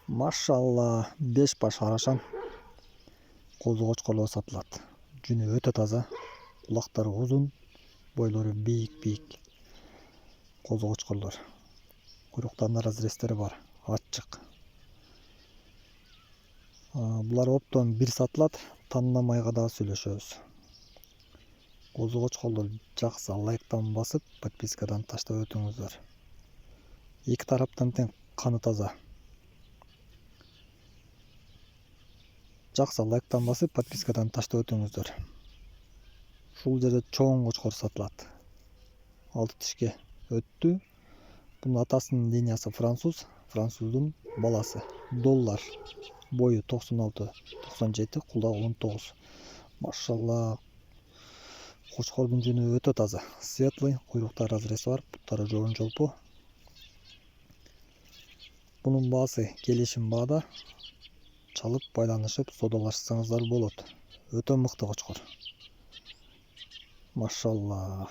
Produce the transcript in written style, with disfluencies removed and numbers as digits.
Машалла, 5 баш арашан козу кочкорлор сатылат. Жүнү өтө таза, кулактары узун, бойлору бийик козу кочкорлор. Куйруктарында разрестери бар, ачык. Булар оптон бир сатылат, тандамайга да сүйлөшөбүз. Козу кочкорлор жакса лайктан басып, подпискадан таштап өтүңүздөр. Эки тараптан тең каны таза. Жакса лайктан басып, подпискадан таштап өтүңүздөр. Ушул жерде чоң кочкор сатылат. 6 тишке өттү. Бунун атасынын линиясы француздун баласы. Доллар. Бою 96-97, кулдагы 19. Машалла. Кочкордун жүнү өтө таза. Светлый, куйрукта разреси бар, буттары жоон жолпу. Бунун баасы келишим баада. Чалып байланышып содалашсаңыздар болот. Өтө мыкты кочкор. Машалла.